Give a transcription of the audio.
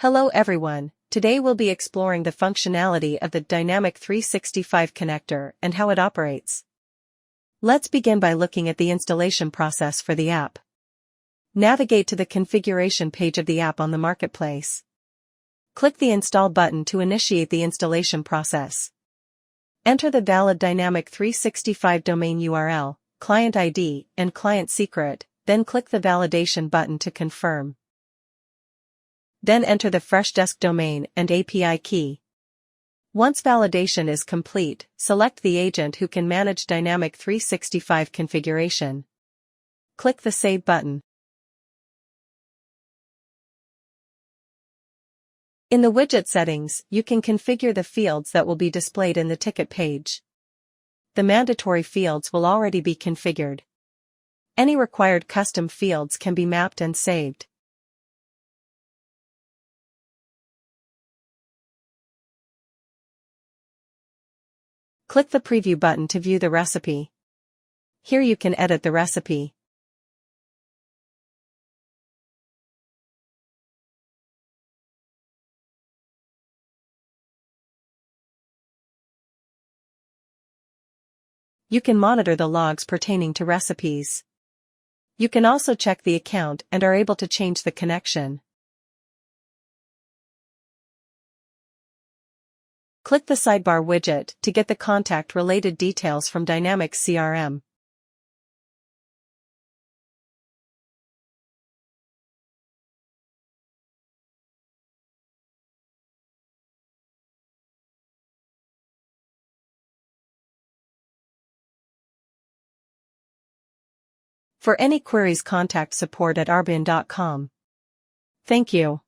Hello everyone, today we'll be exploring the functionality of the Dynamic 365 connector and how it operates. Let's begin by looking at the installation process for the app. Navigate to the configuration page of the app on the marketplace. Click the Install button to initiate the installation process. Enter the valid Dynamic 365 domain URL, client ID, and client secret, then click the Validation button to confirm. Then enter the Freshdesk domain and API key. Once validation is complete, select the agent who can manage Dynamic 365 configuration. Click the Save button. In the widget settings, you can configure the fields that will be displayed in the ticket page. The mandatory fields will already be configured. Any required custom fields can be mapped and saved. Click the Preview button to view the recipe. Here you can edit the recipe. You can monitor the logs pertaining to recipes. You can also check the account and are able to change the connection. Click the Sidebar widget to get the contact-related details from Dynamics CRM. For any queries, contact support@arbin.com. Thank you.